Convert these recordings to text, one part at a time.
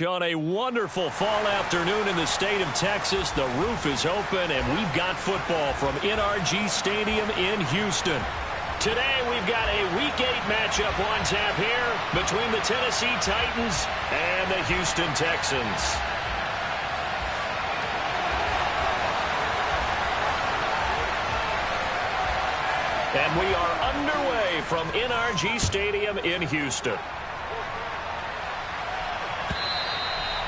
On a wonderful fall afternoon in the state of Texas, the roof is open, and we've got football from NRG Stadium in Houston. Today, we've got a Week 8 matchup on tap here between the Tennessee Titans and the Houston Texans. And we are underway from NRG Stadium in Houston.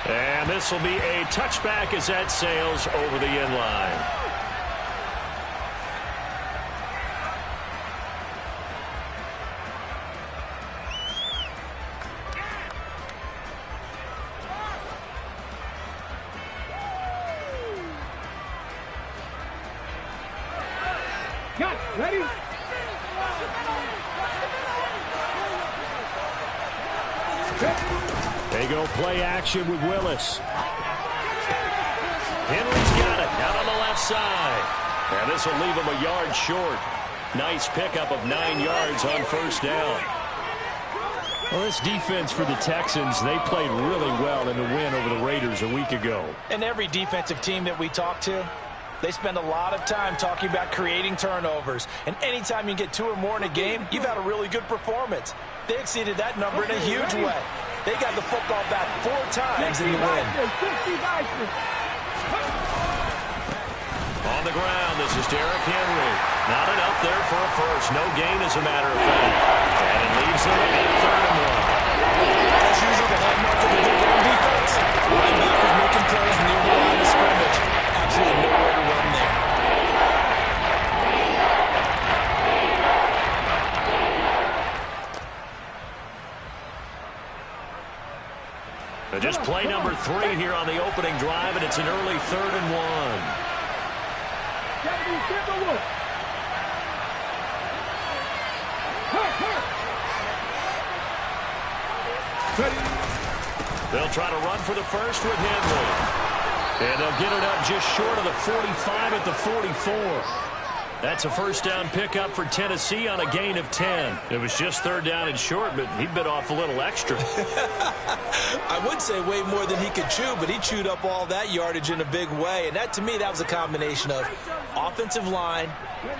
And this will be a touchback as that sails over the end line. Got ready. They go play action with Willis. Henry's got it out on the left side. And this will leave him a yard short. Nice pickup of 9 yards on first down. Well, this defense for the Texans, they played really well in the win over the Raiders a week ago. And every defensive team that we talk to, they spend a lot of time talking about creating turnovers. And anytime you get 2 or more in a game, you've had a really good performance. They exceeded that number in a huge way. They got the football back 4 times in the win. On the ground, this is Derrick Henry. Not enough there for a first. No gain, as a matter of fact. And it leaves them at 3rd and 1. As usual, the hallmark of the good run defense. Linebackers making plays near the line of scrimmage. Absolutely nowhere to run there. Just play number 3 here on the opening drive, and it's an early 3rd and 1. They'll try to run for the first with Henry. And they'll get it up just short of the 45 at the 44. That's a first down pickup for Tennessee on a gain of 10. It was just 3rd down and short, but he bit off a little extra. I would say way more than he could chew, but he chewed up all that yardage in a big way. And that, to me, that was a combination of offensive line,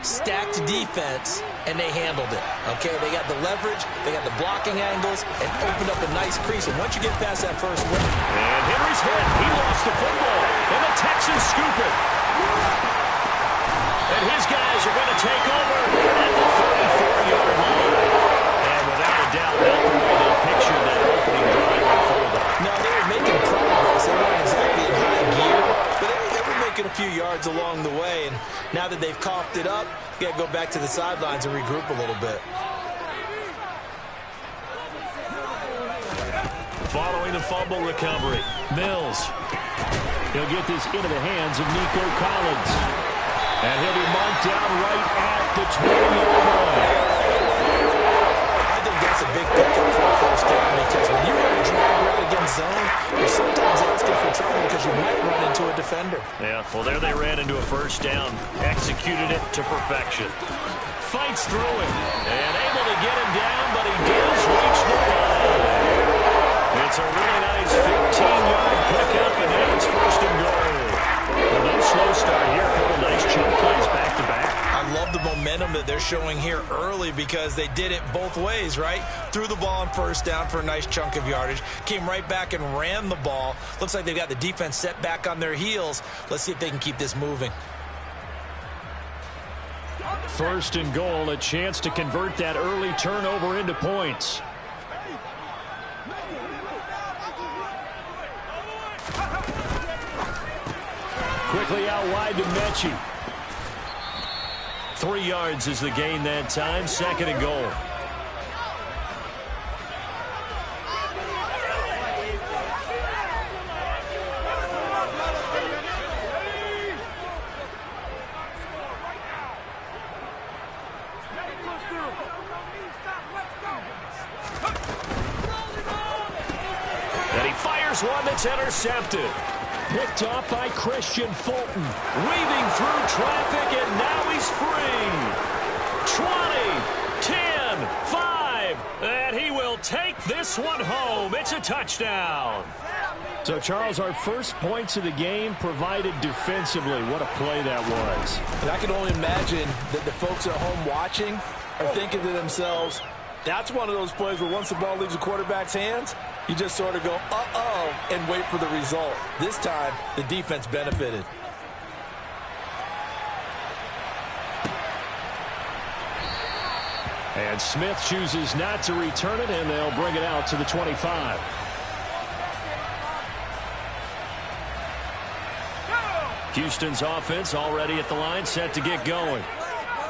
stacked defense, and they handled it. Okay, they got the leverage, they got the blocking angles, and opened up a nice crease. And once you get past that first win. And Henry's hit. He lost the football. And the Texans scoop it. And his guys are going to take over at the 34-yard line. And without a doubt, not the way they pictured that opening drive unfolded. No, they were making progress. They weren't exactly in high gear, but they were making a few yards along the way. And now that they've coughed it up, you got to go back to the sidelines and regroup a little bit. Following the fumble recovery, Mills. He'll get this into the hands of Nico Collins. And he'll be marked down right at the 20-yard line. I think that's a big pickup for a first down because when you run a drag route against zone, you're sometimes asking for trouble because you might run into a defender. Yeah, well, there they ran into a first down. Executed it to perfection. Fights through him. And able to get him down, but he does reach the 5. It's a really nice 15-yard pickup, and now it's 1st and goal. Well, no slow start here. A couple nice chunk plays back-to-back. I love the momentum that they're showing here early because they did it both ways, right? Threw the ball on first down for a nice chunk of yardage. Came right back and ran the ball. Looks like they've got the defense set back on their heels. Let's see if they can keep this moving. 1st and goal, a chance to convert that early turnover into points. Quickly out wide to Mechie. 3 yards is the gain that time. 2nd and goal. And he fires one that's intercepted. Picked off by Christian Fulton. Weaving through traffic, and now he's free. 20, 10, 5. And he will take this one home. It's a touchdown. So, Charles, our first points of the game provided defensively. What a play that was. And I can only imagine that the folks at home watching are thinking to themselves, that's one of those plays where once the ball leaves the quarterback's hands, you just sort of go, uh-oh, and wait for the result. This time, the defense benefited. And Smith chooses not to return it, and they'll bring it out to the 25. Houston's offense already at the line, set to get going.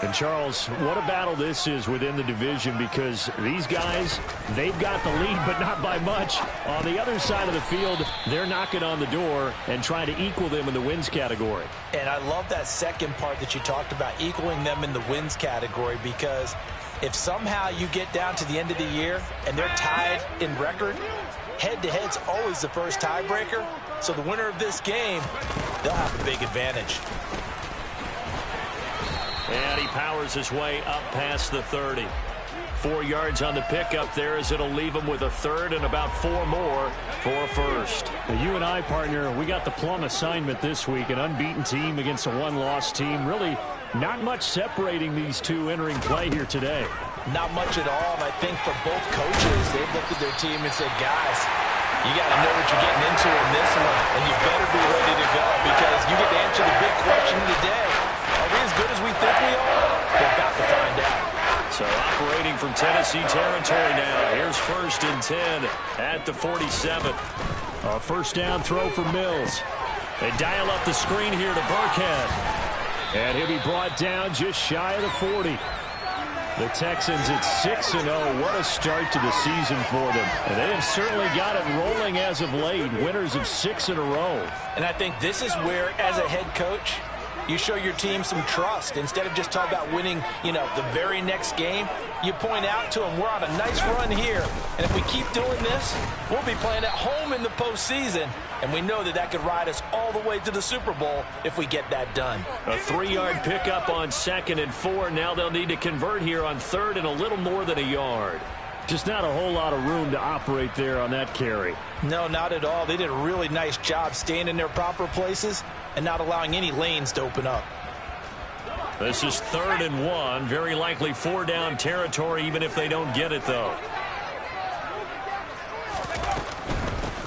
And, Charles, what a battle this is within the division, because these guys, they've got the lead, but not by much. On the other side of the field, they're knocking on the door and trying to equal them in the wins category. And I love that second part that you talked about, equaling them in the wins category, because if somehow you get down to the end of the year and they're tied in record, head-to-head's always the first tiebreaker. So the winner of this game, they'll have a big advantage. And he powers his way up past the 30. 4 yards on the pickup there, as it'll leave him with a third and about 4 more for a first. Well, you and I, partner, we got the plum assignment this week. An unbeaten team against a one-loss team. Really not much separating these two entering play here today. Not much at all. And I think for both coaches, they've looked at their team and said, guys, you got to know what you're getting into in this one, and you better be ready to go, because you get to answer the big question of the day. Are we as good as we think we are? We're about to find out. So operating from Tennessee territory now. Here's 1st and 10 at the 47. A first down throw for Mills. They dial up the screen here to Burkhead. And he'll be brought down just shy of the 40. The Texans at 6-0. What a start to the season for them. And they have certainly got it rolling as of late. Winners of 6 in a row. And I think this is where, as a head coach, you show your team some trust. Instead of just talking about winning, the very next game, you point out to them, we're on a nice run here. And if we keep doing this, we'll be playing at home in the postseason. And we know that that could ride us all the way to the Super Bowl if we get that done. A 3-yard pickup on 2nd and 4. Now they'll need to convert here on 3rd and a little more than a yard. Just not a whole lot of room to operate there on that carry. No, not at all. They did a really nice job staying in their proper places and not allowing any lanes to open up. This is 3rd and 1. Very likely 4 down territory, even if they don't get it, though.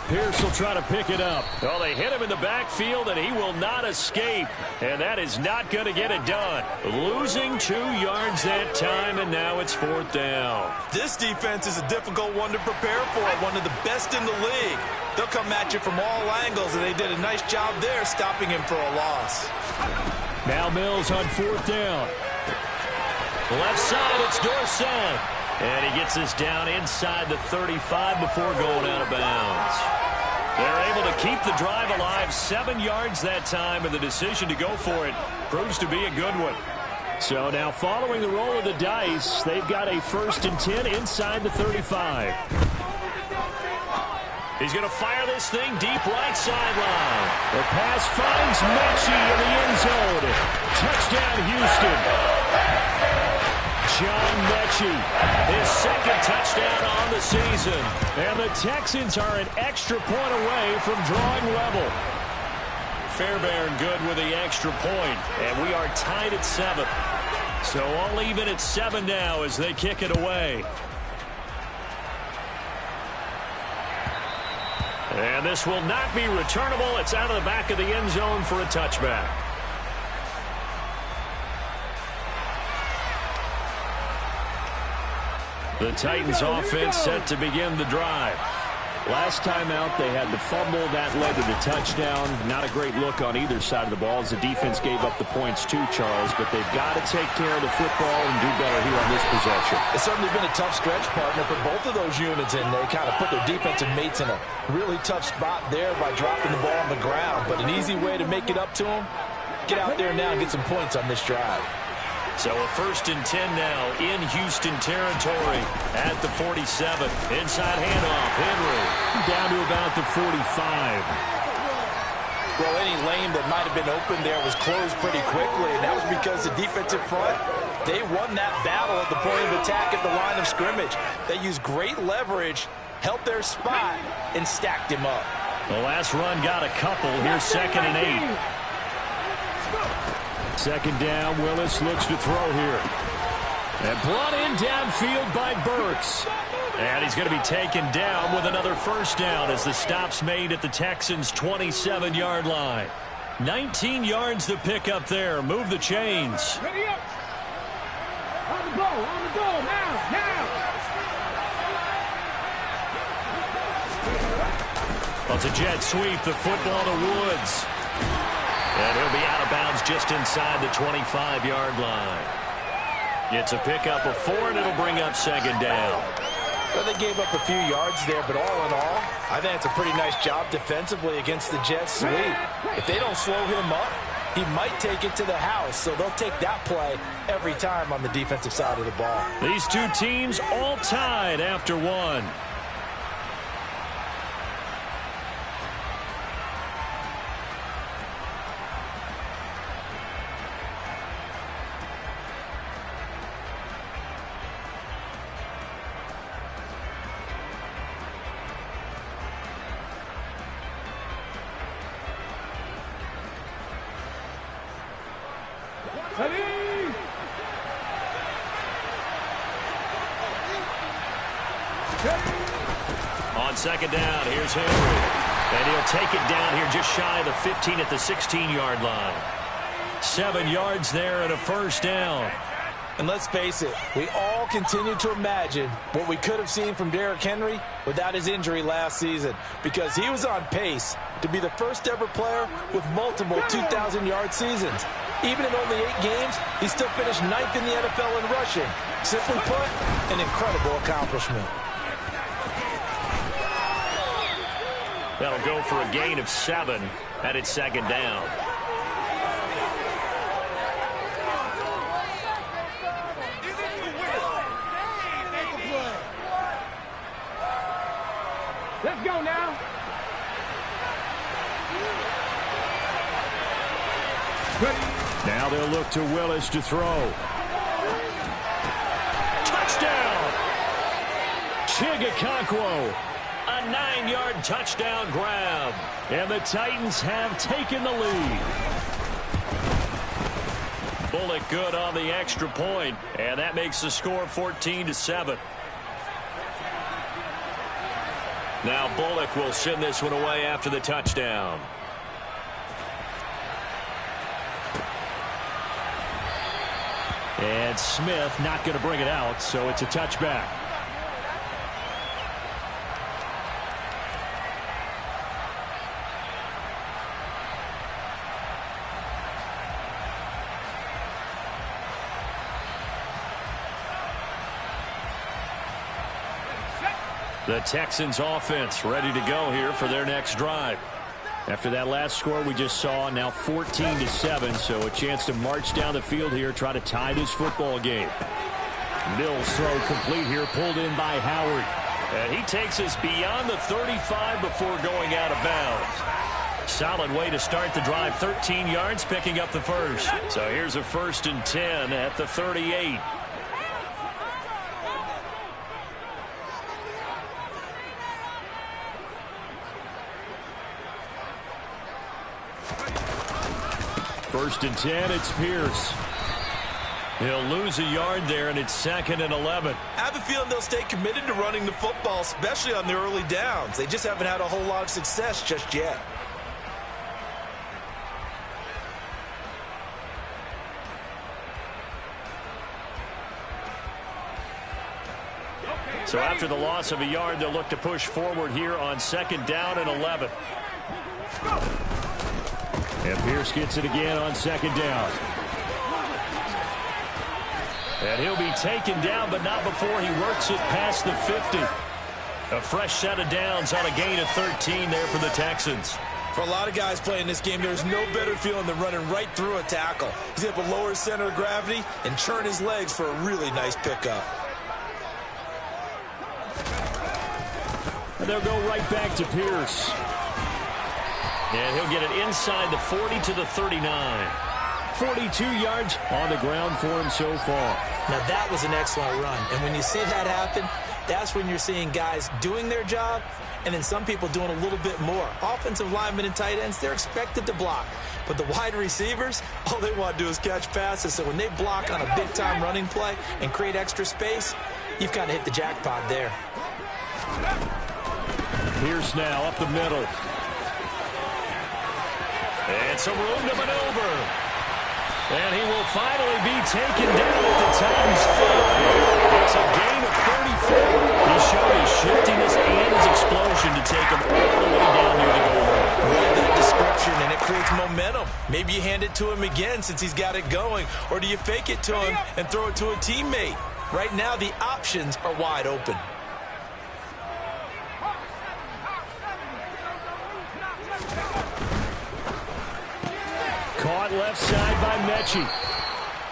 Pierce will try to pick it up. Well, they hit him in the backfield, and he will not escape. And that is not going to get it done. Losing 2 yards that time, and now it's 4th down. This defense is a difficult one to prepare for, one of the best in the league. They'll come at you from all angles, and they did a nice job there stopping him for a loss. Now Mills on 4th down. Left side, it's Dorsett. And he gets this down inside the 35 before going out of bounds. They're able to keep the drive alive, 7 yards that time, and the decision to go for it proves to be a good one. So now following the roll of the dice, they've got a 1st and 10 inside the 35. He's going to fire this thing deep right sideline. The pass finds Mechie in the end zone. Touchdown, Houston. John Mechie, his 2nd touchdown on the season. And the Texans are an extra point away from drawing level. Fairbairn good with the extra point, and we are tied at 7. So all even at 7 now as they kick it away. And this will not be returnable. It's out of the back of the end zone for a touchback. The Titans offense set to begin the drive. Last time out, they had the fumble. That led to the touchdown. Not a great look on either side of the ball as the defense gave up the points too, Charles. But they've got to take care of the football and do better here on this possession. It's certainly been a tough stretch, partner, for both of those units, and they kind of put their defensive mates in a really tough spot there by dropping the ball on the ground. But an easy way to make it up to them, get out there now and get some points on this drive. So a 1st and 10 now in Houston territory at the 47. Inside handoff, Henry. Down to about the 45. Well, any lane that might have been open there was closed pretty quickly, and that was because the defensive front, they won that battle at the point of attack at the line of scrimmage. They used great leverage, held their spot, and stacked him up. The last run got a couple. Here's 2nd and 8. 2nd down. Willis looks to throw here. And brought in downfield by Burks. And he's going to be taken down with another 1st down as the stop's made at the Texans' 27-yard line. 19 yards to pick up there. Move the chains. Ready up. On the go, now. Well, it's a jet sweep, the football to Woods. And he'll be out of bounds just inside the 25-yard line. It's a pickup of 4, and it'll bring up 2nd down. Well, they gave up a few yards there, but all in all, I think it's a pretty nice job defensively against the jet sweep. If they don't slow him up, he might take it to the house, so they'll take that play every time on the defensive side of the ball. These two teams all tied after 1. On 2nd down, here's Henry. And he'll take it down here just shy of the 15 at the 16-yard line. 7 yards there and a 1st down. And let's face it, we all continue to imagine what we could have seen from Derrick Henry without his injury last season, because he was on pace to be the first ever player with multiple 2,000-yard seasons. Even in only 8 games, he still finished 9th in the NFL in rushing. Simply put, an incredible accomplishment. That'll go for a gain of 7, and it's 2nd down. Let's go now. Now they'll look to Willis to throw. Touchdown! Chigakonkwo. A 9-yard touchdown grab. And the Titans have taken the lead. Bullock good on the extra point, and that makes the score 14-7. Now Bullock will send this one away after the touchdown. And Smith not going to bring it out, so it's a touchback. The Texans offense ready to go here for their next drive. After that last score we just saw, now 14-7, so a chance to march down the field here, try to tie this football game. Mills throw complete here, pulled in by Howard. And he takes us beyond the 35 before going out of bounds. Solid way to start the drive, 13 yards, picking up the first. So here's a 1st and 10 at the 38. First and 10, it's Pierce. He'll lose a yard there, and it's 2nd and 11. I have a feeling they'll stay committed to running the football, especially on the early downs. They just haven't had a whole lot of success just yet. So after the loss of a yard, they'll look to push forward here on 2nd down and 11. And Pierce gets it again on 2nd down. And he'll be taken down, but not before he works it past the 50. A fresh set of downs on a gain of 13 there for the Texans. For a lot of guys playing this game, there's no better feeling than running right through a tackle. He's able to lower his center of gravity and churn his legs for a really nice pickup. And they'll go right back to Pierce. And he'll get it inside the 40 to the 39. 42 yards on the ground for him so far. Now that was an excellent run. And when you see that happen, that's when you're seeing guys doing their job and then some people doing a little bit more. Offensive linemen and tight ends, they're expected to block. But the wide receivers, all they want to do is catch passes. So when they block on a big-time running play and create extra space, you've kind of hit the jackpot there. Here's now up the middle. And some room to maneuver. And he will finally be taken down at the Titans' 5. It's a gain of 34. He showed his shiftiness and his explosion to take him all the way down near the goal line. Love that description, and it creates momentum. Maybe you hand it to him again since he's got it going, or do you fake it to him and throw it to a teammate? Right now, the options are wide open. Caught left side by Mechie.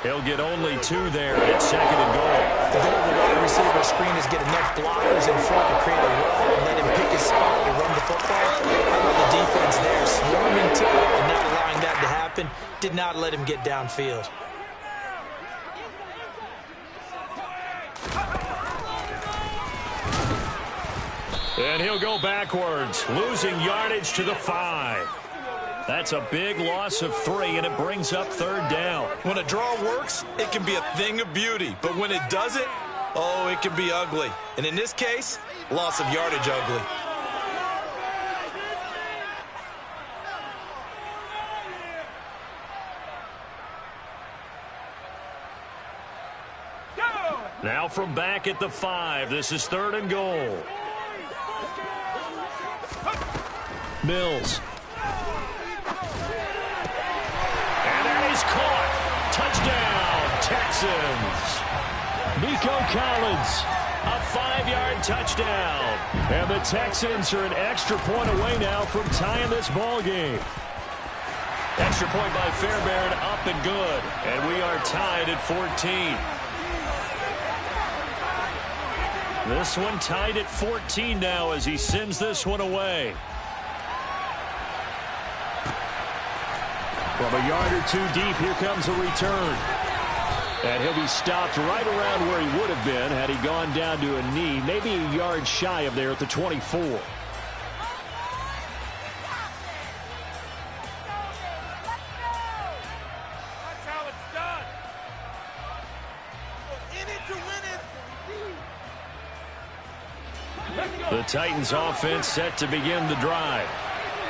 He'll get only 2 there at 2nd and goal. The goal of the wide receiver screen is get enough blockers in front to create a wall and let him pick his spot to run the football. How about the defense there, swarming to it and not allowing that to happen? Did not let him get downfield. And he'll go backwards, losing yardage to the 5. That's a big loss of 3, and it brings up 3rd down. When a draw works, it can be a thing of beauty. But when it doesn't, oh, it can be ugly. And in this case, loss of yardage ugly. Now from back at the 5, this is 3rd and goal. Mills. And that is caught. Touchdown, Texans. Nico Collins, a 5-yard touchdown. And the Texans are an extra point away now from tying this ball game. Extra point by Fairbairn, up and good. And we are tied at 14. This one tied at 14 now as he sends this one away. From a yard or 2 deep, here comes a return. And he'll be stopped right around where he would have been had he gone down to a knee, maybe a yard shy of there at the 24. That's how it's done. In it to win it. The Titans offense set to begin the drive.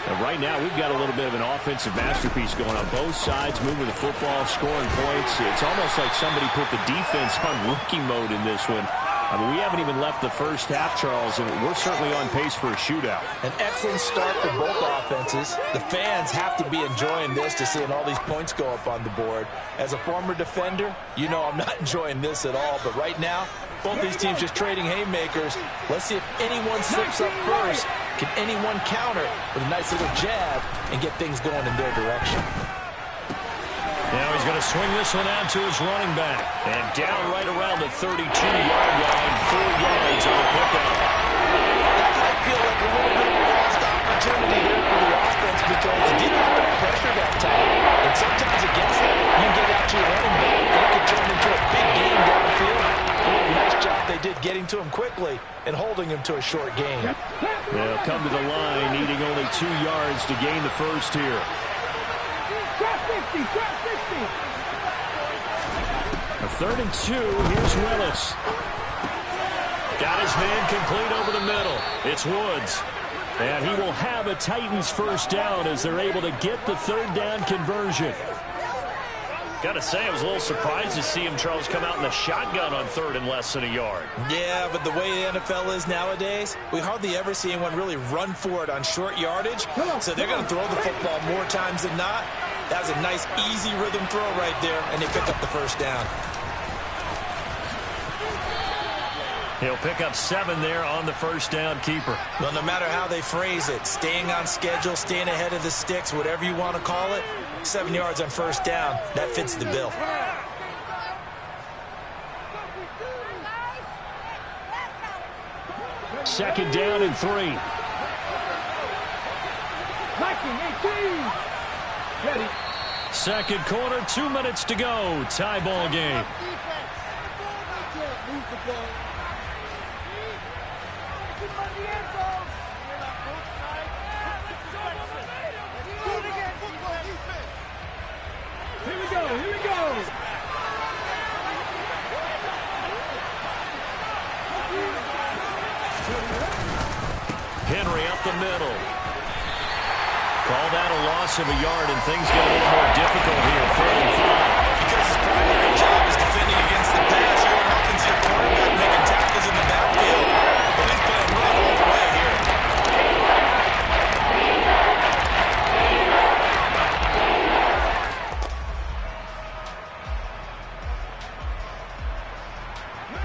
And right now, we've got a little bit of an offensive masterpiece going on both sides, moving the football, scoring points. It's almost like somebody put the defense on rookie mode in this one. I mean, we haven't even left the first half, Charles, and we're certainly on pace for a shootout. An excellent start for both offenses. The fans have to be enjoying this to seeing all these points go up on the board. As a former defender, you know I'm not enjoying this at all. But right now, both these teams just trading haymakers. Let's see if anyone slips up first. Can anyone counter with a nice little jab and get things going in their direction? Now he's going to swing this one out to his running back. And down right around the 32-yard line, 4 yards on the pickup. That might feel like a little bit of a lost opportunity there for the offense because the defense got pressure that time. And sometimes against that, you can get out to your running back, and it could turn into a big game downfield. Nice job they did getting to him quickly and holding him to a short gain. They'll come to the line, needing only 2 yards to gain the first here. A 3rd and 2. Here's Willis. Got his man complete over the middle. It's Woods. And he will have a Titans first down as they're able to get the 3rd down conversion. Got to say, I was a little surprised to see him, Charles, come out in the shotgun on 3rd and less than a yard. Yeah, but the way the NFL is nowadays, we hardly ever see anyone really run for it on short yardage. So they're going to throw the football more times than not. That was a nice, easy rhythm throw right there, and they pick up the first down. He'll pick up 7 there on the first down keeper. Well, no matter how they phrase it, staying on schedule, staying ahead of the sticks, whatever you want to call it, 7 yards on first down, that fits the bill. Second down and 3. Ready. Second quarter, 2 minutes to go. Tie ball game. Here we go, here we go. Henry up the middle. Call that a loss of a yard, and things get a little more difficult here. 4th and 5. Because his primary job is defending against the pass. You're often see a quarterback making tackles in the backfield. But he's playing run all the way here.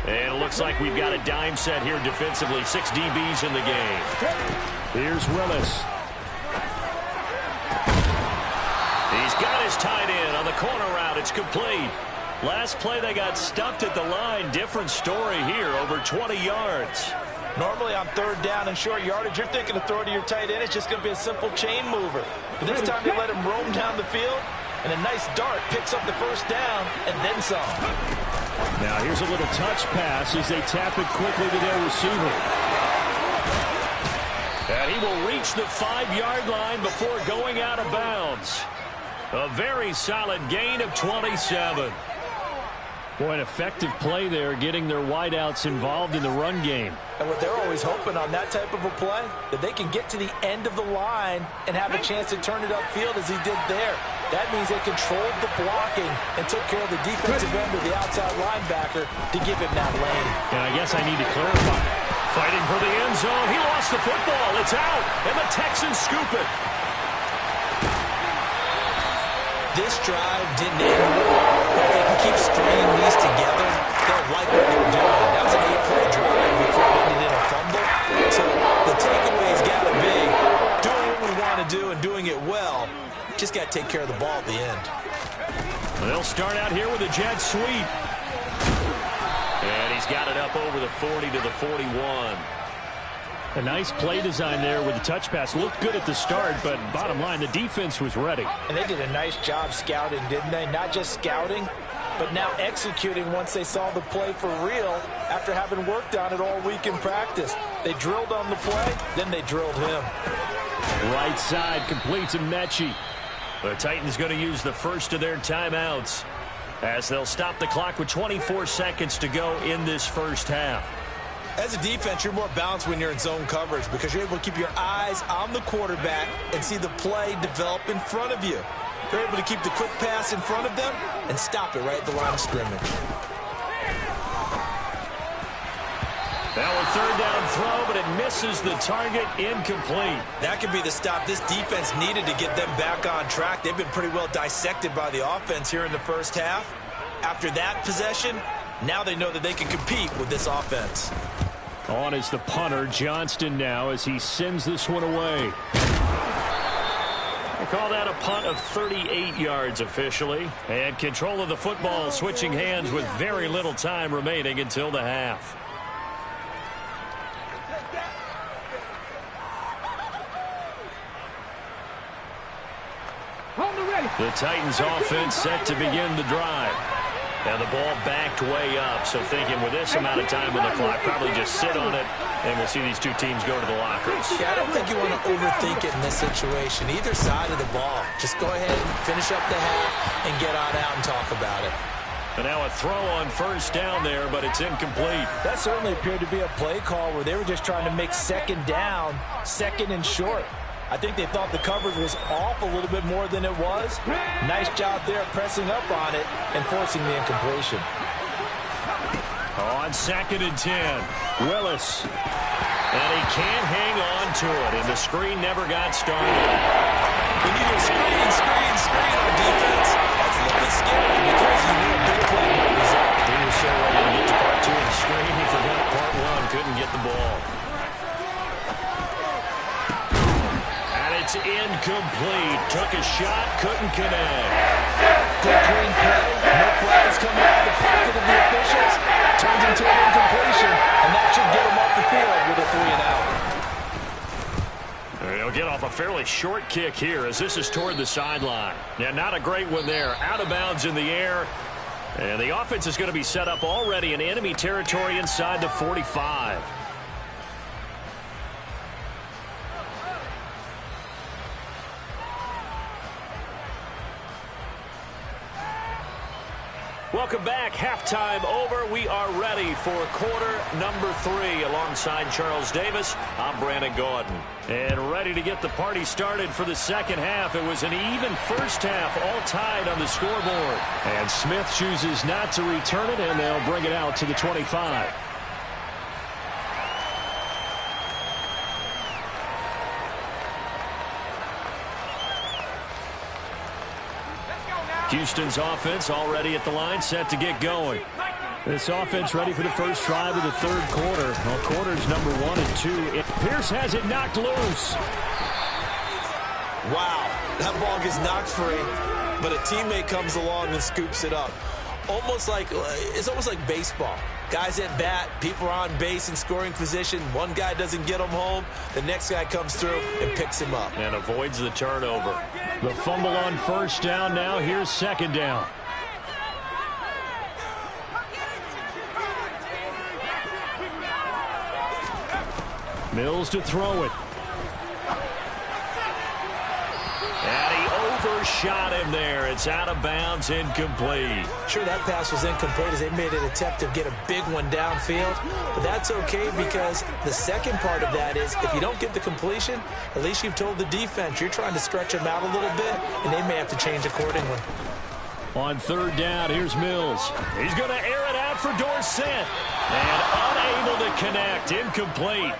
And it looks like we've got a dime set here defensively. 6 DBs in the game. Here's Willis. He's got his tight end on the corner route. It's complete. Last play, they got stuffed at the line. Different story here, over 20 yards. Normally on 3rd down and short yardage, you're thinking of throwing to your tight end. It's just going to be a simple chain mover. But this time they let him roam down the field, and a nice dart picks up the 1st down and then some. Now here's a little touch pass as they tap it quickly to their receiver. And he will reach the 5-yard line before going out of bounds. A very solid gain of 27. Boy, an effective play there, getting their wideouts involved in the run game. And what they're always hoping on that type of a play, that they can get to the end of the line and have a chance to turn it upfield as he did there. That means they controlled the blocking and took care of the defensive end of the outside linebacker to give him that lane. And I guess I need to clarify. Fighting for the end zone. He lost the football. It's out. And the Texans scoop it. This drive didn't end well, but if they can keep stringing these together, they'll like what they're doing. That was an 8-play drive before it ended in a fumble. So the takeaway's got to be doing what we want to do and doing it well. Just got to take care of the ball at the end. They'll start out here with a jet sweep. And he's got it up over the 40 to the 41. A nice play design there with the touch pass. Looked good at the start, but bottom line, the defense was ready. And they did a nice job scouting, didn't they? Not just scouting, but now executing once they saw the play for real after having worked on it all week in practice. They drilled on the play, then they drilled him. Right side complete to Mechie. The Titans going to use the first of their timeouts as they'll stop the clock with 24 seconds to go in this first half. As a defense, you're more balanced when you're in zone coverage because you're able to keep your eyes on the quarterback and see the play develop in front of you. You're able to keep the quick pass in front of them and stop it right at the line of scrimmage. Now a 3rd down throw, but it misses the target. Incomplete. That could be the stop this defense needed to get them back on track. They've been pretty well dissected by the offense here in the first half. After that possession, now they know that they can compete with this offense. On is the punter, Johnston, now as he sends this one away. They call that a punt of 38 yards officially. And control of the football switching hands with very little time remaining until the half. The Titans offense set to begin the drive. Now the ball backed way up, so thinking with this amount of time on the clock, probably just sit on it, and we'll see these two teams go to the lockers. Yeah, I don't think you want to overthink it in this situation. Either side of the ball. Just go ahead and finish up the half and get on out and talk about it. And now a throw on 1st down there, but it's incomplete. That certainly appeared to be a play call where they were just trying to make 2nd down, 2nd and short. I think they thought the coverage was off a little bit more than it was. Nice job there pressing up on it and forcing the incompletion. On 2nd and 10, Willis. And he can't hang on to it, and the screen never got started. When you hear screen on defense, that's a little bit scary because you knew a big play might result. He was so ready to get to part 2 of the screen, he forgot part 1, couldn't get the ball. It's incomplete. Took a shot, couldn't connect. Good clean play. No flags coming out of the pocket of the officials. Turns into an incompletion, and that should get him off the field with a 3 and out. They'll get off a fairly short kick here as this is toward the sideline. Yeah, not a great one there. Out of bounds in the air. And the offense is going to be set up already in enemy territory inside the 45. Welcome back. Halftime over. We are ready for quarter number 3. Alongside Charles Davis, I'm Brandon Gordon. And ready to get the party started for the second half. It was an even first half, all tied on the scoreboard. And Smith chooses not to return it, and they'll bring it out to the 25. Houston's offense already at the line, set to get going. This offense ready for the first drive of the third quarter. Well, quarters number 1 and 2. Pierce has it knocked loose. Wow, that ball gets knocked free, but a teammate comes along and scoops it up. It's almost like baseball. Guys at bat, people are on base in scoring position. One guy doesn't get him home. The next guy comes through and picks him up. And avoids the turnover. The fumble on first down now. Here's second down. Mills to throw it. And he overshot him there. It's out of bounds, incomplete. Sure, that pass was incomplete as they made an attempt to get a big one downfield. But that's okay because the second part of that is if you don't get the completion, at least you've told the defense you're trying to stretch them out a little bit, and they may have to change accordingly. On third down, here's Mills. He's going to air it out for Dorsett. And unable to connect. Incomplete.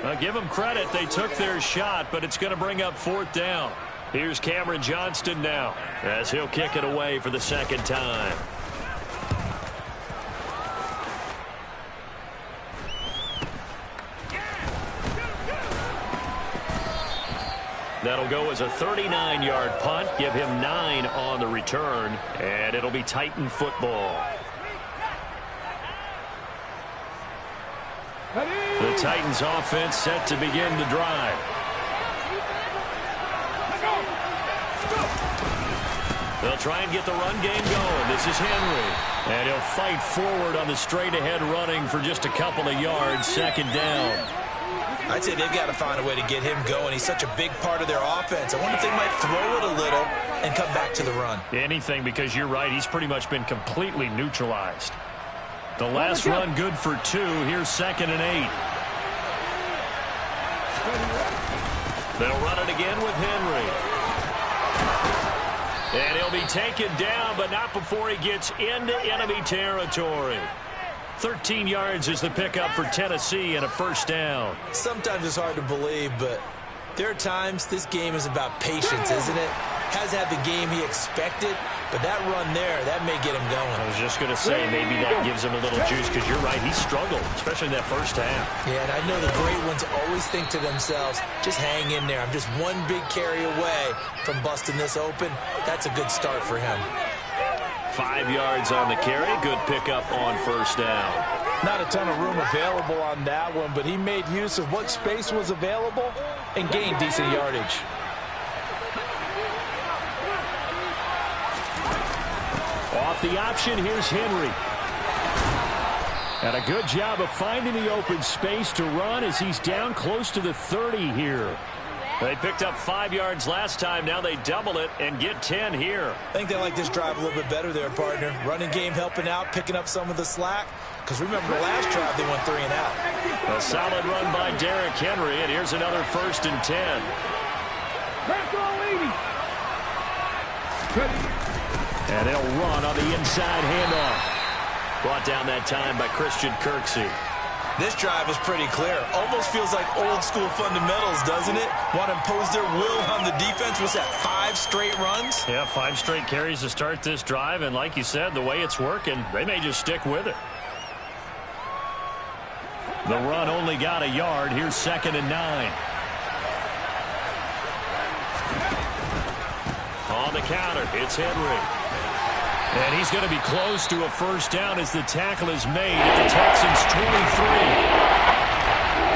Now, give them credit. They took their shot, but it's going to bring up fourth down. Here's Cameron Johnston now as he'll kick it away for the second time. That'll go as a 39-yard punt. Give him 9 on the return, and it'll be Titan football. The Titans offense set to begin the drive. They'll try and get the run game going. This is Henry. And he'll fight forward on the straight-ahead running for just a couple of yards. Second down. I'd say they've got to find a way to get him going. He's such a big part of their offense. I wonder if they might throw it a little and come back to the run. Anything, because you're right. He's pretty much been completely neutralized. The last run good for 2. Here's 2nd and 8. They'll run it again with Henry. And he'll be taken down, but not before he gets into enemy territory. 13 yards is the pickup for Tennessee and a first down. Sometimes it's hard to believe, but there are times this game is about patience, isn't it? Hasn't had the game he expected, but that run there, that may get him going. I was just going to say maybe that gives him a little juice because you're right, he struggled, especially in that first half. Yeah, and I know the great ones always think to themselves, just hang in there. I'm just one big carry away from busting this open. That's a good start for him. 5 yards on the carry. Good pickup on first down. Not a ton of room available on that one, but he made use of what space was available and gained decent yardage. Off the option, here's Henry. And a good job of finding the open space to run as he's down close to the 30 here. They picked up 5 yards last time. Now they double it and get 10 here. I think they like this drive a little bit better there, partner. Running game helping out, picking up some of the slack. Because remember, the last drive they went 3 and out. A solid run by Derrick Henry, and here's another 1st and 10. And they'll run on the inside handoff. Brought down that time by Christian Kirksey. This drive is pretty clear. Almost feels like old school fundamentals, doesn't it? Want to impose their will on the defense. Was that 5 straight runs? Yeah, 5 straight carries to start this drive. And like you said, the way it's working, they may just stick with it. The run only got a yard. Here's 2nd and 9. On the counter, it's Henry. And he's going to be close to a first down as the tackle is made at the Texans' 23.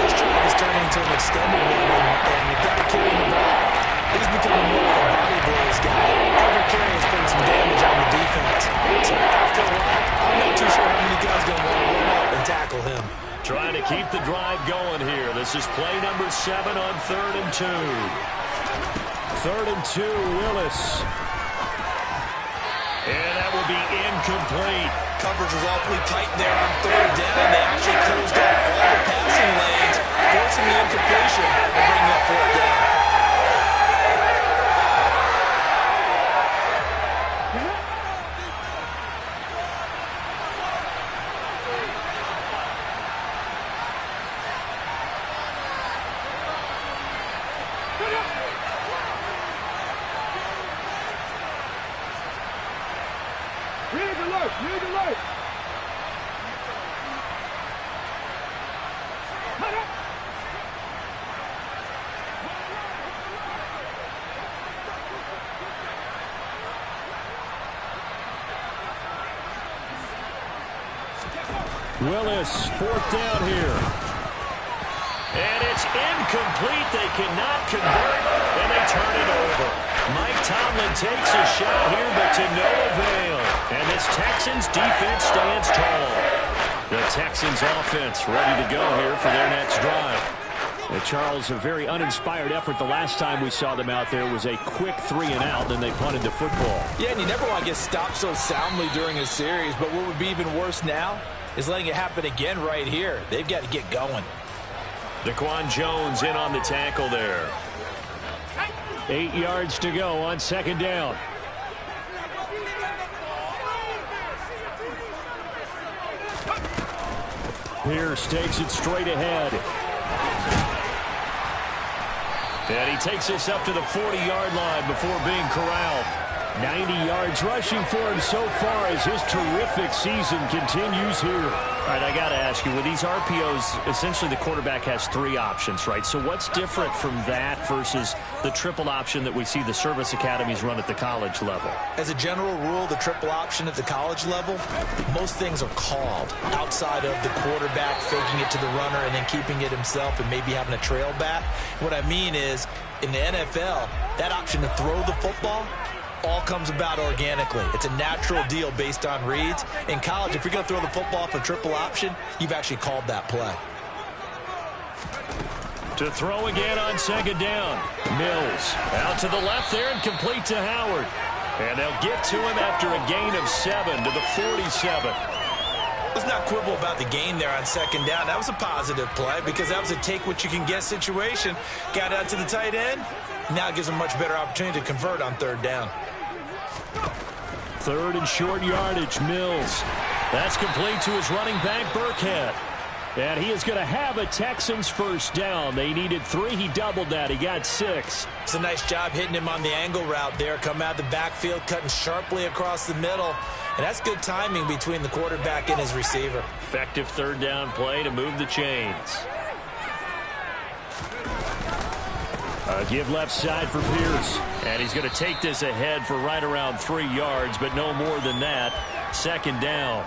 This drive is turning into an extended one, and you've got to carry the ball. He's becoming more of a body blows guy. Every carry has put some damage on the defense. So after a while, I'm not too sure how many guys are going to want to run up and tackle him. Trying to keep the drive going here. This is play number 7 on 3rd and 2. 3rd and 2, Willis. And that will will be incomplete. Coverage was awfully tight there on third down. They actually closed off all the passing lanes, forcing the incompletion and bringing up fourth down. Red alert! Willis, fourth down here. And it's incomplete. They cannot convert, and they turn it over. Mike Tomlin takes a shot here, but to no avail. And this Texans defense stands tall. The Texans offense ready to go here for their next drive. Charles, a very uninspired effort. The last time we saw them out there was a quick 3-and-out, then they punted the football. Yeah, and you never want to get stopped so soundly during a series, but what would be even worse now is letting it happen again right here. They've got to get going. Daquan Jones in on the tackle there. 8 yards to go on second down. Pierce takes it straight ahead. And he takes us up to the 40-yard line before being corralled. 90 yards rushing for him so far as his terrific season continues here. All right, I got to ask you, with these RPOs, essentially the quarterback has 3 options, right? So what's different from that versus the triple option that we see the service academies run at the college level? As a general rule, the triple option at the college level, most things are called outside of the quarterback faking it to the runner and then keeping it himself and maybe having a trail back. What I mean is, in the NFL, that option to throw the football all comes about organically. It's a natural deal based on reads. In college, if you're going to throw the football off a triple option, you've actually called that play. To throw again on second down. Mills out to the left there and complete to Howard. And they'll get to him after a gain of 7 to the 47. Let's not quibble about the gain there on second down. That was a positive play because that was a take-what-you-can-get situation. Got out to the tight end. Now it gives them a much better opportunity to convert on third down. Third and short yardage, Mills. That's complete to his running back, Burkhead. And he is going to have a Texans first down. They needed 3. He doubled that. He got 6. It's a nice job hitting him on the angle route there. Come out the backfield, cutting sharply across the middle. And that's good timing between the quarterback and his receiver. Effective third down play to move the chains. A give left side for Pierce. And he's going to take this ahead for right around 3 yards, but no more than that. Second down.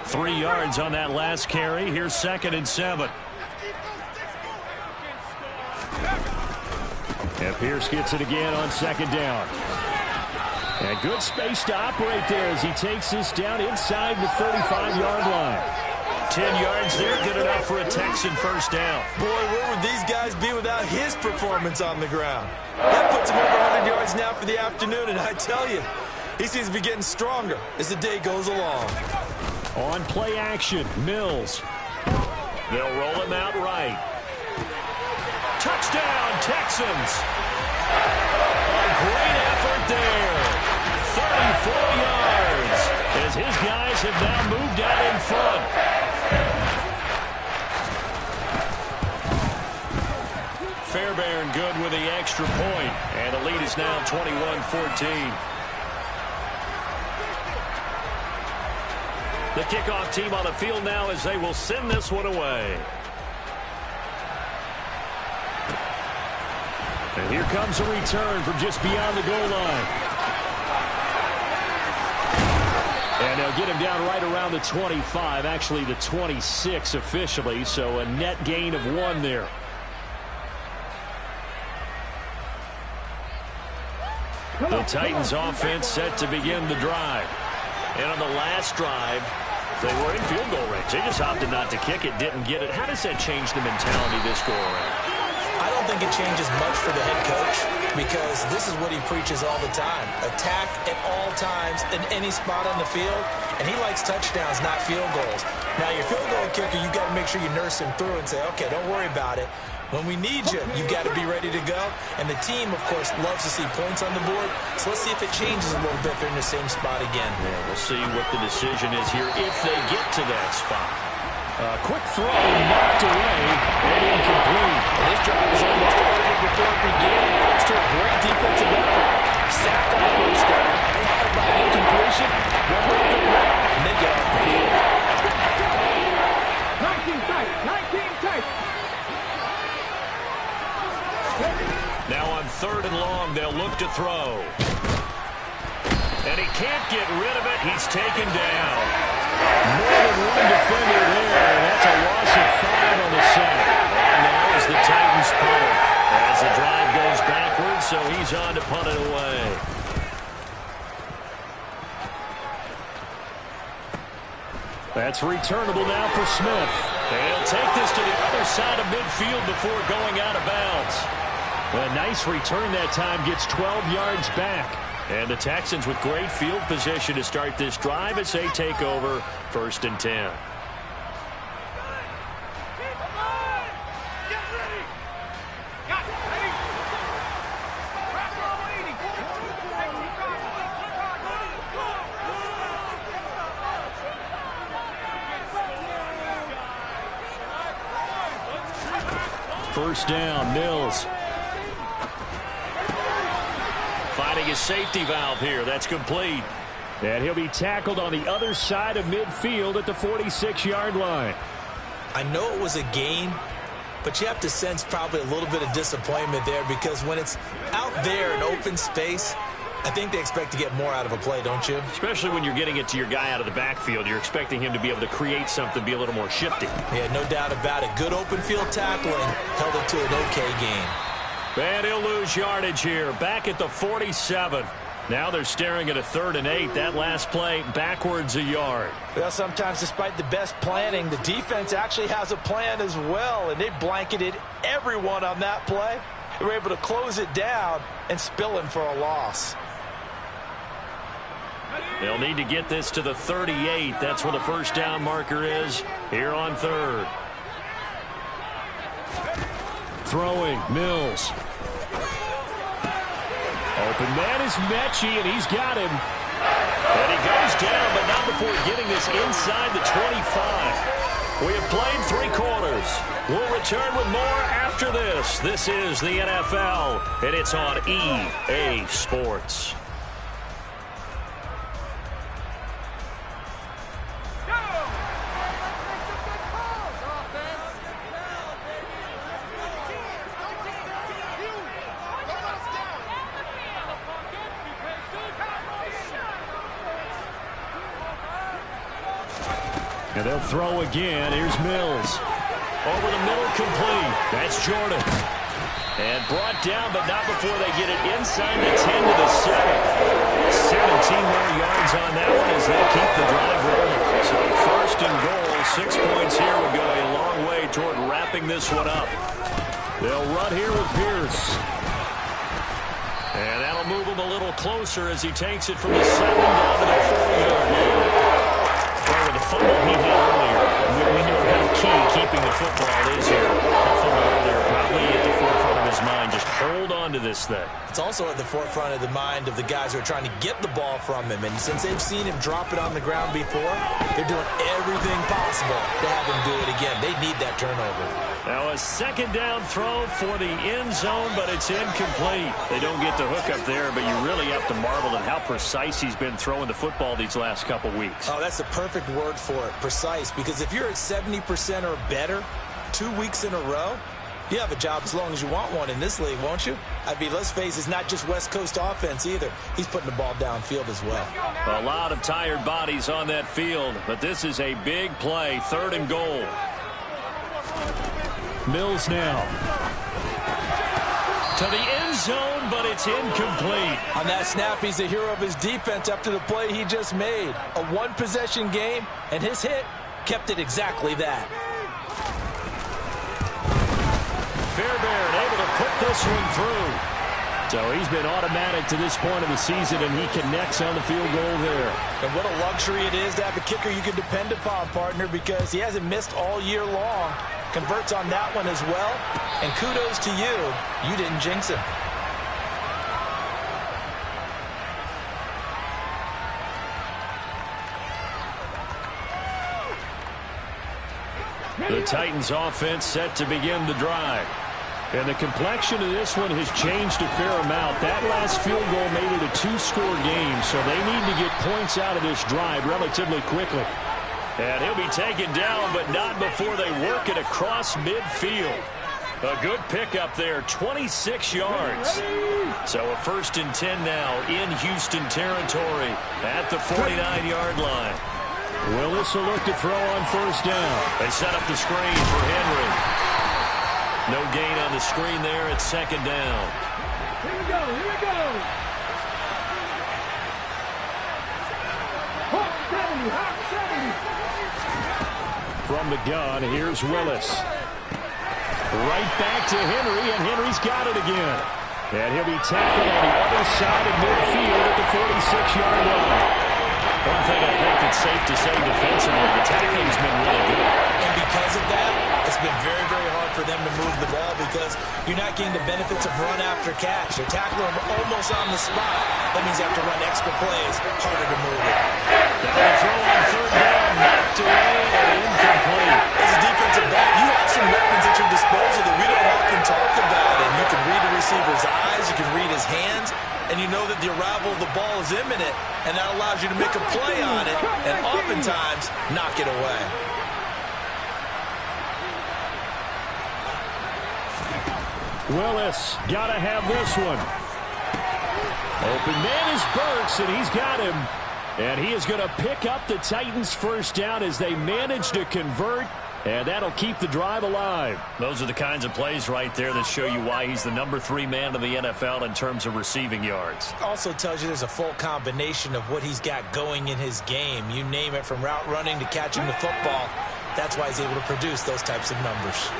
3 yards on that last carry. Here's 2nd and 7. And Pierce gets it again on second down. And good space to operate there as he takes this down inside the 35-yard line. 10 yards there, good enough for a Texan first down. Boy, where would these guys be without his performance on the ground? That puts him over 100 yards now for the afternoon, and I tell you, he seems to be getting stronger as the day goes along. On play action, Mills. They'll roll him out right. Touchdown, Texans. A great effort there. 34 yards as his guys have now moved out in front. Fairbairn good with the extra point, and the lead is now 21-14. The kickoff team on the field now as they will send this one away. And here comes a return from just beyond the goal line. And they'll get him down right around the 25, actually the 26 officially, so a net gain of 1 there. The Titans offense set to begin the drive. And on the last drive, they were in field goal range. They just opted not to kick it, didn't get it. How does that change the mentality this go around? I I don't think it changes much for the head coach because this is what he preaches all the time. Attack at all times in any spot on the field, and he likes touchdowns, not field goals. Now, your field goal kicker, you got to make sure you nurse him through and say, okay, don't worry about it. When we need you, you got to be ready to go. And the team, of course, loves to see points on the board. So let's see if it changes a little bit if they're in the same spot again. Yeah, we'll see what the decision is here if they get to that spot. Quick throw, knocked away, and incomplete. And this drive was almost over before it began. Thanks to a great defensive effort. Sacked on the first down, followed by an incompletion. One more for the and they get off the field. 19 tight, 19 tight. Now on 3rd and long, they'll look to throw. And he can't get rid of it. He's taken down. More than one defender there, and that's a loss of 5 on the sack. And now is the Titans punter as the drive goes backwards, so he's on to punt it away. That's returnable now for Smith. They'll take this to the other side of midfield before going out of bounds. A nice return that time, gets 12 yards back. And the Texans with great field position to start this drive as they take over 1st and 10. First down, Mills. Finding his safety valve here. That's complete. And he'll be tackled on the other side of midfield at the 46-yard line. I know it was a gain, but you have to sense probably a little bit of disappointment there because when it's out there in open space, I think they expect to get more out of a play, don't you? Especially when you're getting it to your guy out of the backfield. You're expecting him to be able to create something, be a little more shifty. Yeah, no doubt about it. Good open field tackling held it to an okay gain. And he'll lose yardage here. Back at the 47. Now they're staring at a 3rd and 8. That last play backwards a yard. Well, sometimes despite the best planning, the defense actually has a plan as well, and they blanketed everyone on that play. They were able to close it down and spill in for a loss. They'll need to get this to the 38. That's where the first down marker is here on 3rd. Throwing, Mills. Open man is Mechie, and he's got him. And he goes down, but not before getting this inside the 25. We have played 3 quarters. We'll return with more after this. This is the NFL, and it's on EA Sports. And they'll throw again. Here's Mills. Over the middle, complete. That's Jordan. And brought down, but not before they get it inside the 10 to the 7. 17 more yards on that one as they keep the drive rolling. So 1st and goal, 6 points here would go a long way toward wrapping this one up. They'll run here with Pierce. And that'll move him a little closer as he takes it from the 7 down to the 4-yard line. With the fumble he had earlier, we know how key keeping the football is here. That fumble earlier probably at the forefront of his mind. Just hold on to this thing. It's also at the forefront of the mind of the guys who are trying to get the ball from him. And since they've seen him drop it on the ground before, they're doing everything possible to have him do it again. They need that turnover. Now a 2nd down throw for the end zone, but it's incomplete. They don't get the hook up there, but you really have to marvel at how precise he's been throwing the football these last couple weeks. Oh, that's the perfect word for it, precise. Because if you're at 70% or better 2 weeks in a row, you have a job as long as you want one in this league, won't you? I mean, let's face it, it's not just West Coast offense either. He's putting the ball downfield as well. A lot of tired bodies on that field, but this is a big play, 3rd and goal. Mills now. To the end zone, but it's incomplete. On that snap, he's the hero of his defense after the play he just made. A one-possession game, and his hit kept it exactly that. Fairbairn able to put this one through. So he's been automatic to this point of the season, and he connects on the field goal there. And what a luxury it is to have a kicker you can depend upon, partner, because he hasn't missed all year long. Converts on that one as well. And kudos to you. You didn't jinx him. The Titans offense set to begin the drive. And the complexion of this one has changed a fair amount. That last field goal made it a two-score game, so they need to get points out of this drive relatively quickly. And he'll be taken down, but not before they work it across midfield. A good pickup there, 26 yards. So a 1st and 10 now in Houston territory at the 49-yard line. Willis will look to throw on 1st down. They set up the screen for Henry. No gain on the screen there at 2nd down. Here we go, here we go. Hawk 70, Hawk 70. From the gun, here's Willis. Right back to Henry, and Henry's got it again. And he'll be tackled on the other side of midfield at the 46-yard line. One thing I think it's safe to say defensively, the tackling's been really good. And because of that, it's been very, very hard for them to move the ball because you're not getting the benefits of run after catch. They're tackling them almost on the spot. That means you have to run extra plays, harder to move it. Now the throw on 3rd down, knocked away and incomplete. As a defensive back, you have some weapons at your disposal that we don't often talk about. And you can read the receiver's eyes, you can read his hands, and you know that the arrival of the ball is imminent, and that allows you to make a play on it and oftentimes knock it away. Willis got to have this one. Open man is Burks, and he's got him. And he is going to pick up the Titans' 1st down as they manage to convert. And that'll keep the drive alive. Those are the kinds of plays right there that show you why he's the number 3 man in the NFL in terms of receiving yards. Also tells you there's a full combination of what he's got going in his game. You name it, from route running to catching the football. That's why he's able to produce those types of numbers.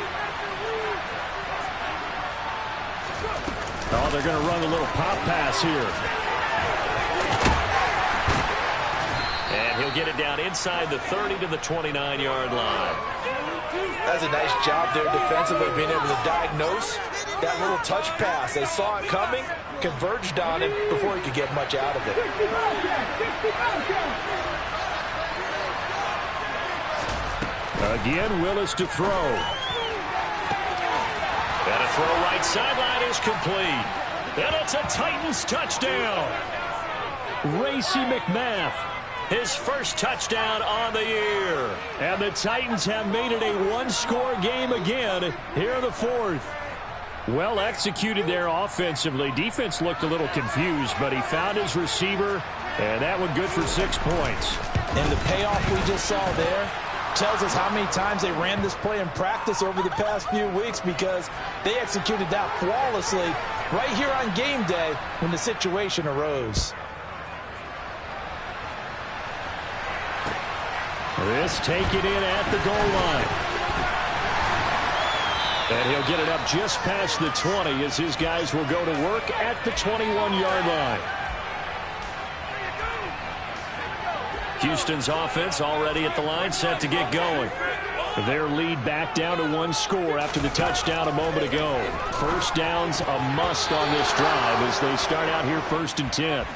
Oh, they're going to run a little pop pass here. And he'll get it down inside the 30 to the 29-yard line. That's a nice job there defensively, being able to diagnose that little touch pass. They saw it coming, converged on him before he could get much out of it. Again, Willis to throw. And a throw right sideline is complete. And it's a Titans touchdown. Racey McMath, his 1st touchdown on the year. And the Titans have made it a 1-score game again here in the 4th. Well executed there offensively. Defense looked a little confused, but he found his receiver, and that one good for 6 points. And the payoff we just saw there tells us how many times they ran this play in practice over the past few weeks, because they executed that flawlessly right here on game day when the situation arose. This taken in at the goal line. And he'll get it up just past the 20 as his guys will go to work at the 21-yard line. Houston's offense already at the line, set to get going. Their lead back down to 1 score after the touchdown a moment ago. 1st down's a must on this drive as they start out here 1st and 10.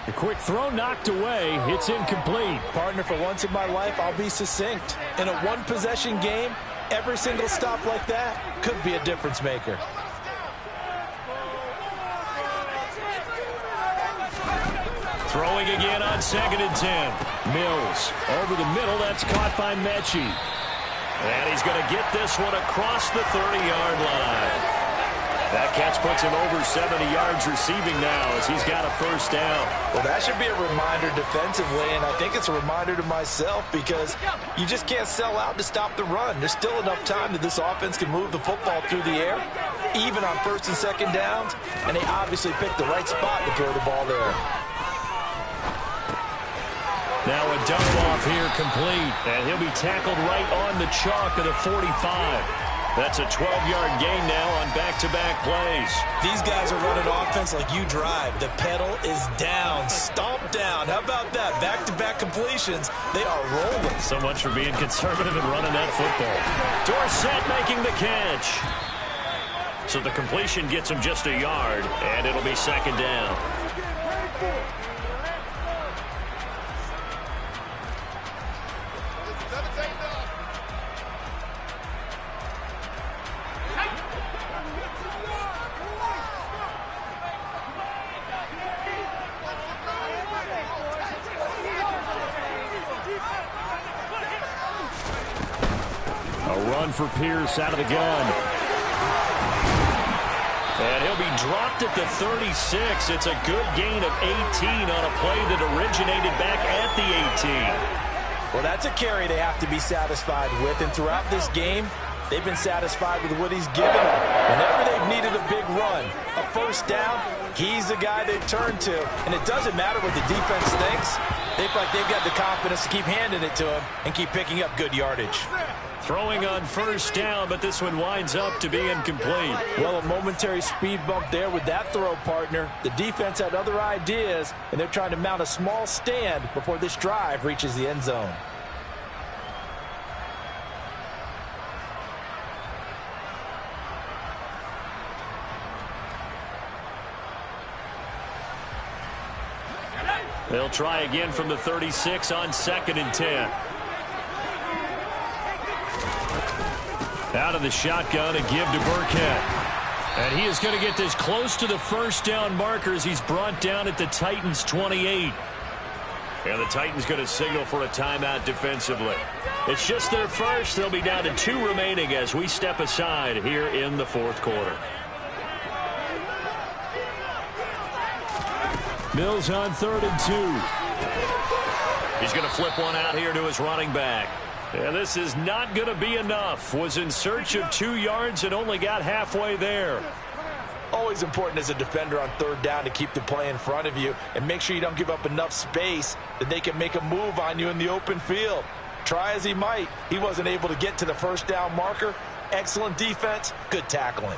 The quick throw knocked away. It's incomplete. Partner, for once in my life, I'll be succinct. In a 1-possession game, every single stop like that could be a difference maker. Throwing again on 2nd and 10. Mills over the middle. That's caught by Mechie. And he's going to get this one across the 30-yard line. That catch puts him over 70 yards receiving now as he's got a 1st down. Well, that should be a reminder defensively, and I think it's a reminder to myself, because you just can't sell out to stop the run. There's still enough time that this offense can move the football through the air, even on 1st and 2nd downs, and they obviously picked the right spot to throw the ball there. Now a dump off here complete, and he'll be tackled right on the chalk of the 45. That's a 12-yard gain now on back-to-back plays. These guys are running offense like you drive. The pedal is down, stomp down. How about that? Back-to-back completions. They are rolling. So much for being conservative and running that football. Dorsett making the catch. So the completion gets him just a yard, and it'll be second down. For Pierce out of the gun. And he'll be dropped at the 36. It's a good gain of 18 on a play that originated back at the 18. Well, that's a carry they have to be satisfied with. And throughout this game, they've been satisfied with what he's given them. Whenever they've needed a big run, a first down, he's the guy they've turned to. And it doesn't matter what the defense thinks. They feel like they've got the confidence to keep handing it to him and keep picking up good yardage. Throwing on first down, but this one winds up to be incomplete. Well, a momentary speed bump there with that throw, partner. The defense had other ideas, and they're trying to mount a small stand before this drive reaches the end zone. They'll try again from the 36 on 2nd and 10. Out of the shotgun, a give to Burkhead. And he is going to get this close to the first down marker as he's brought down at the Titans' 28. And the Titans going to signal for a timeout defensively. It's just their first. They'll be down to 2 remaining as we step aside here in the 4th quarter. Mills on 3rd and 2. He's going to flip one out here to his running back. And this is not going to be enough. Was in search of 2 yards and only got halfway there. Always important as a defender on 3rd down to keep the play in front of you and make sure you don't give up enough space that they can make a move on you in the open field. Try as he might, he wasn't able to get to the first down marker. Excellent defense, good tackling.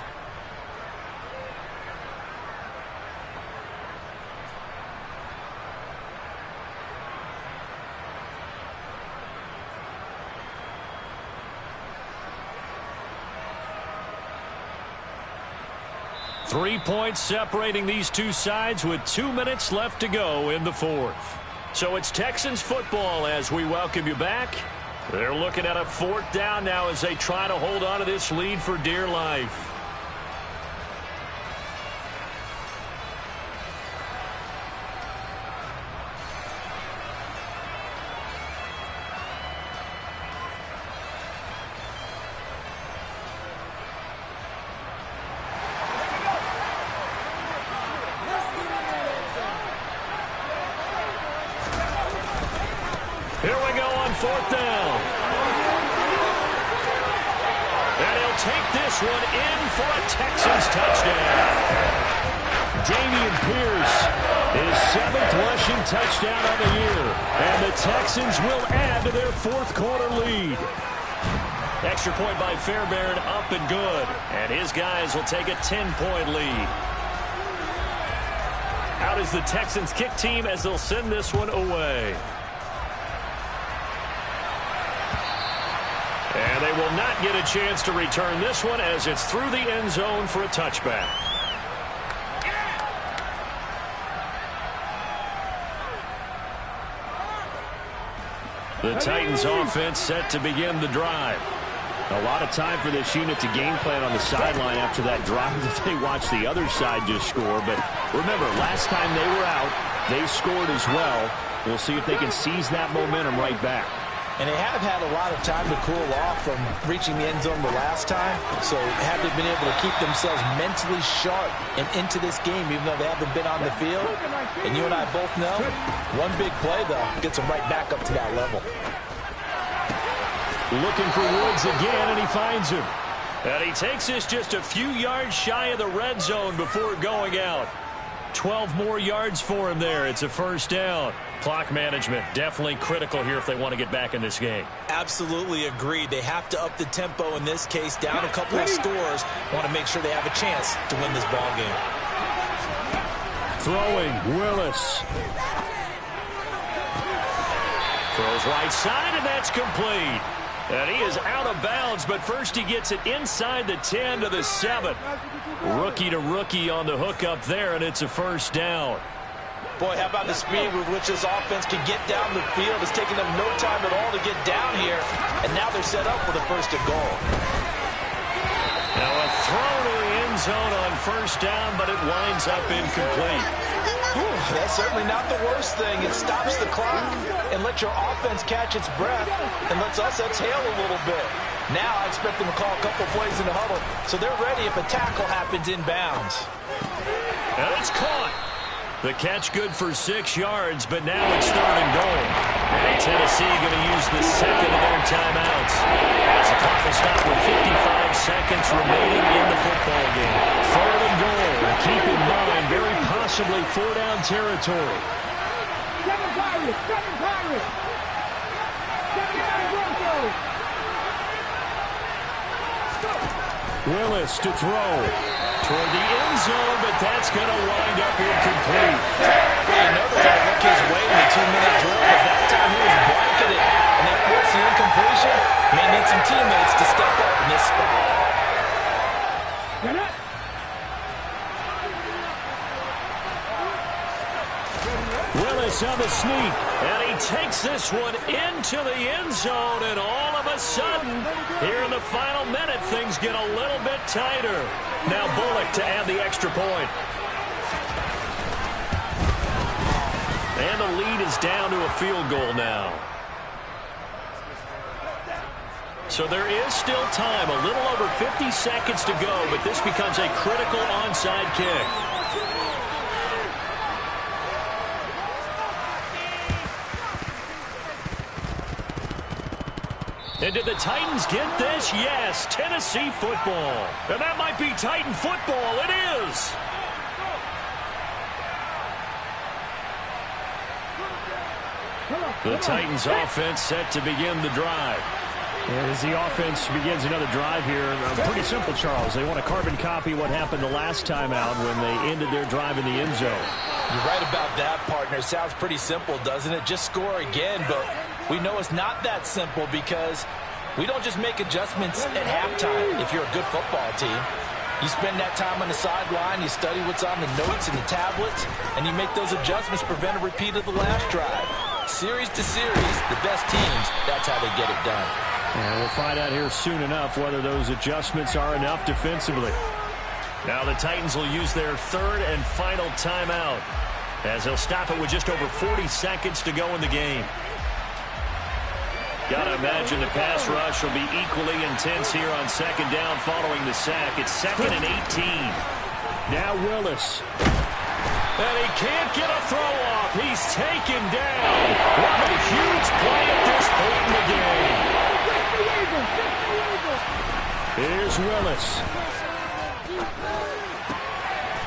Three points separating these two sides with 2 minutes left to go in the 4th. So it's Texans football as we welcome you back. They're looking at a 4th down now as they try to hold on to this lead for dear life. Here we go on 4th down. And he'll take this one in for a Texans touchdown. Dameon Pierce, his 7th rushing touchdown on the year. And the Texans will add to their 4th quarter lead. Extra point by Fairbairn, up and good. And his guys will take a 10-point lead. Out is the Texans kick team as they'll send this one away. And they will not get a chance to return this one as it's through the end zone for a touchback. The Titans offense set to begin the drive. A lot of time for this unit to game plan on the sideline after that drive that they watched the other side just score. But remember, last time they were out, they scored as well. We'll see if they can seize that momentum right back. And they have had a lot of time to cool off from reaching the end zone the last time. So have they been able to keep themselves mentally sharp and into this game even though they haven't been on the field? And you and I both know one big play, though, gets them right back up to that level. Looking for Woods again, and he finds him. And he takes this just a few yards shy of the red zone before going out. 12 more yards for him there. It's a first down. Clock management, definitely critical here if they want to get back in this game. Absolutely agreed. They have to up the tempo in this case, down a couple of scores. Want to make sure they have a chance to win this ball game. Throwing, Willis. Throws right side, and that's complete. And he is out of bounds, but first he gets it inside the 10 to the 7. Rookie to rookie on the hookup there, and it's a first down. Boy, how about the speed with which this offense can get down the field? It's taking them no time at all to get down here, and now they're set up for the first and goal. Now a throw to the end zone on first down, but it winds up incomplete. That's certainly not the worst thing. It stops the clock and lets your offense catch its breath and lets us exhale a little bit. Now I expect them to call a couple plays in the huddle, so they're ready if a tackle happens inbounds. And it's caught. The catch good for 6 yards, but now it's third and goal. And Tennessee going to use the second of their timeouts as the clock will stop with 55 seconds remaining in the football game. Third and goal. And keep in mind, very possibly 4-down territory. Seven Pirates! Seven Pirates! Willis to throw toward the end zone, but that's going to wind up incomplete. Well, you know they're going to look his way in the 2-minute drill, but that time he was blanketed, and they forced the incompletion. May need some teammates to step up in this spot. Willis on the sneak, and he takes this one into the end zone, and all of a sudden, here in the final minute, things get a little bit tighter. Now Bullock to add the extra point. And the lead is down to a field goal now. So there is still time, a little over 50 seconds to go, but this becomes a critical onside kick. And did the Titans get this? Yes, Tennessee football. And that might be Titan football. It is. The Titans offense set to begin the drive. And as the offense begins another drive here, pretty simple, Charles. They want to carbon copy what happened the last time out when they ended their drive in the end zone. You're right about that, partner. Sounds pretty simple, doesn't it? Just score again, but we know it's not that simple because we don't just make adjustments at halftime if you're a good football team. You spend that time on the sideline, you study what's on the notes and the tablets, and you make those adjustments to prevent a repeat of the last drive. Series to series, the best teams, that's how they get it done. And we'll find out here soon enough whether those adjustments are enough defensively. Now the Titans will use their third and final timeout as they'll stop it with just over 40 seconds to go in the game. Gotta imagine the pass rush will be equally intense here on second down following the sack. It's 2nd and 18. Now Willis. And he can't get a throw off. He's taken down. What a huge play at this point in the game. Here's Willis.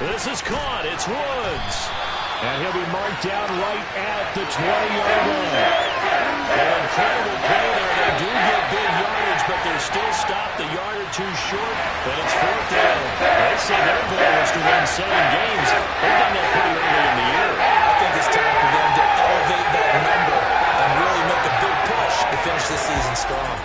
This is caught. It's Woods. And he'll be marked down right at the 20-yard line. An incredible play there. They do get big yardage, but they're still stopped a yard or two short, and it's 4th down. They say their goal was to win 7 games. They've done that pretty early in the year. I think it's time for them to elevate that number and really make a big push to finish the season strong.